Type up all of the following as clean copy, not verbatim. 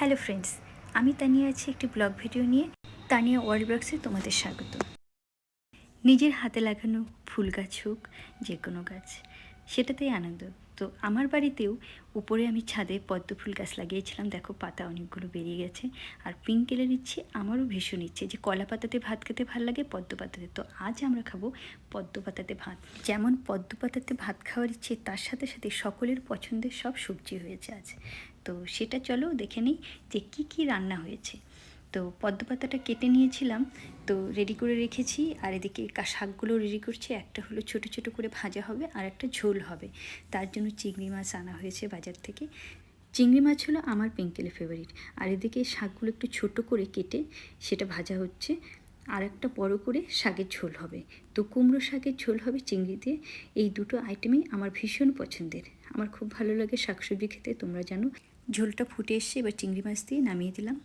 Hello friends, আমি তানিয়া আছি একটি ব্লগ ভিডিও নিয়ে। তানিয়া ওয়ার্ল্ড ব্লগসে তোমাদের স্বাগত। নিজের হাতে লাগানো ফুল গাছ হোক, যে কোনো গাছ, সেটাতেই আনন্দ। তো আমার বাড়িতেও উপরে আমি ছাদে পদ্ম ফুল গাছ লাগিয়েছিলাম। দেখো পাতা অনেকগুলো বেরিয়ে গেছে। আর পিঙ্ক কেলের ইচ্ছে আমারও ভীষণ ইচ্ছে যে কলা পাতাতে ভাত খেতে ভালো লাগে, পদ্ম পাতাতে। তো আজ আমরা খাবো পদ্ম পাতাতে ভাত। যেমন পদ্ম পাতাতে ভাত খাওয়ার ইচ্ছে, তার সাথে সাথে সকলের পছন্দের সব সবজি হয়েছে আজ। তো সেটা চলো দেখে নিই যে কী কী রান্না হয়েছে। তো পদ্ম পাতাটা কেটে নিয়েছিলাম, তো রেডি করে রেখেছি। আর এদিকে শাকগুলো রেডি করছি। একটা হলো ছোট ছোট করে ভাজা হবে, আর একটা ঝোল হবে। তার জন্য চিংড়ি মাছ আনা হয়েছে বাজার থেকে। চিংড়ি মাছ হলো আমার পিঙ্কেলের ফেভারিট। আর এদিকে শাকগুলো একটু ছোট করে কেটে সেটা ভাজা হচ্ছে। আর একটা বড় করে শাকের ঝোল হবে। তো কুমড়ো শাকের ঝোল হবে চিংড়ি দিয়ে। এই দুটো আইটেমই আমার ভীষণ পছন্দের। আমার খুব ভালো লাগে শাকসবজি খেতে, তোমরা জানো। ঝোলটা ফুটে এসছে, এবার চিংড়ি মাছ দিয়ে নামিয়ে দিলাম।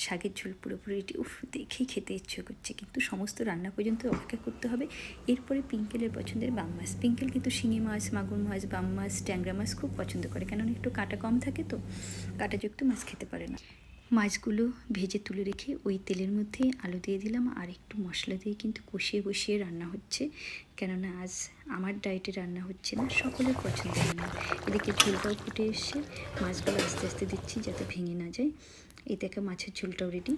শাকের ঝোল পুরোপুরি রেডি। দেখেই খেতে ইচ্ছে করছে, কিন্তু সমস্ত রান্না পর্যন্ত অপেক্ষা করতে হবে। এরপরে পিঙ্কেলের পছন্দের বাম মাছ। পিঙ্কেল কিন্তু শিঙি মাছ, মাগুর মাছ, বাম মাছ, ট্যাংরা মাছ খুব পছন্দ করে, কেননা একটু কাঁটা কম থাকে, তো কাঁটাযুক্ত মাছ খেতে পারে না। মাছগুলো ভেজে তুলে রেখে ওই তেলের মধ্যে আলু দিয়ে দিলাম, আর একটু মশলা দিয়ে কিন্তু কষিয়ে কষিয়ে রান্না হচ্ছে, কেননা আজ আমার ডায়েটে রান্না হচ্ছে না, সকলের পছন্দের রান্না। এদিকে ঝোলটাও ফুটে এসছে। মাছগুলো আস্তে আস্তে দিচ্ছি যাতে ভেঙে না যায়। এই দেখো মাছের ঝোলটাও রেডি।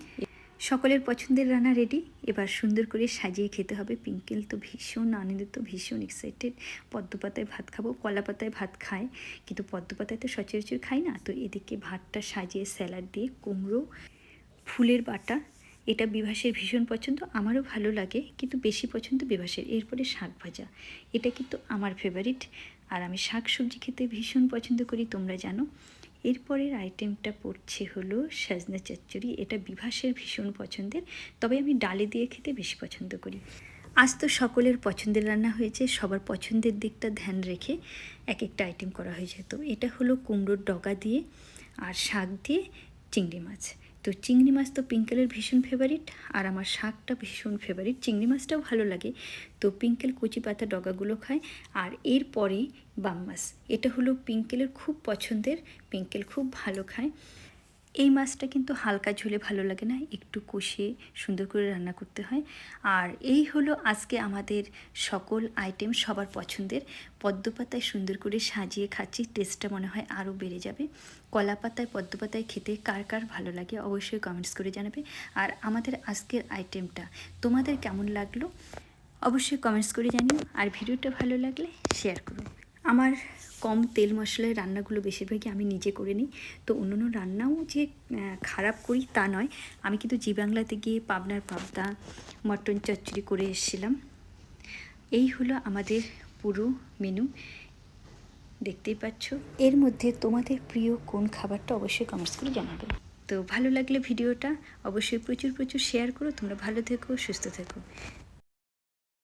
সকলের পছন্দের রান্না রেডি। এবার সুন্দর করে সাজিয়ে খেতে হবে। পিঙ্কেল তো ভীষণ আনন্দিত, ভীষণ এক্সাইটেড। পদ্ম পাতায় ভাত খাবো। কলা পাতায় ভাত খায়, কিন্তু পদ্ম পাতায় তো সচরাচর খাই না। তো এদিকে ভাতটা সাজিয়ে স্যালাড দিয়ে কুমড়ো, ফুলের বাটা, এটা বিভাসের ভীষণ পছন্দ, আমারও ভালো লাগে, কিন্তু বেশি পছন্দ বিভাসের। এরপরে শাক ভাজা, এটা কিন্তু আমার ফেভারিট। আর আমি শাক সবজি খেতে ভীষণ পছন্দ করি, তোমরা জানো। এরপরের আইটেমটা পড়ছে হলো সজনা চচ্চড়ি। এটা বিভাসের ভীষণ পছন্দের, তবে আমি ডালে দিয়ে খেতে বেশি পছন্দ করি। আজ তো সকলের পছন্দের রান্না হয়েছে, সবার পছন্দের দিকটা ধ্যান রেখে এক একটা আইটেম করা হয়েছে। তো এটা হলো কুমড়োর ডগা দিয়ে আর শাক দিয়ে চিংড়ি মাছ। তো চিংড়ি মাছ তো পিঙ্কেলের ভীষণ ফেভারিট, আর আমার শাকটা ভীষণ ফেভারিট। চিংড়ি মাছটাও ভালো লাগে। তো পিঙ্কেল কচি পাতা ডগাগুলো খায়। আর এরপরে বাম মাছ, এটা হলো পিঙ্কেলের খুব পছন্দের, পিঙ্কেল খুব ভালো খায়। এই মাছটা কিন্তু হালকা ঝোলে ভালো লাগে না, একটু কষিয়ে সুন্দর করে রান্না করতে হয়। আর এই হলো আজকে আমাদের সকল আইটেম, সবার পছন্দের। পদ্ম পাতায় সুন্দর করে সাজিয়ে খাচ্ছি, টেস্টটা মনে হয় আরও বেড়ে যাবে। কলা পাতায় পদ্ম পাতায় খেতে কার কার ভালো লাগে অবশ্যই কমেন্টস করে জানাবে। আর আমাদের আজকের আইটেমটা তোমাদের কেমন লাগলো অবশ্যই কমেন্টস করে জানিও। আর ভিডিওটা ভালো লাগলে শেয়ার করো। আমার কম তেল মশলায় রান্নাগুলো বেশিরভাগই আমি নিজে করে নিই। তো অন্য অন্য রান্নাও যে খারাপ করি তা নয়। আমি কিন্তু জি বাংলাতে গিয়ে পাবনার পাবদা মটন চচ্চড়ি করে এসেছিলাম। এই হলো আমাদের পুরো মেনু, দেখতেই পাচ্ছ। এর মধ্যে তোমাদের প্রিয় কোন খাবারটা অবশ্যই কমেন্টস করে জানাবে। তো ভালো লাগলে ভিডিওটা অবশ্যই প্রচুর প্রচুর শেয়ার করো। তোমরা ভালো থেকো, সুস্থ থেকো।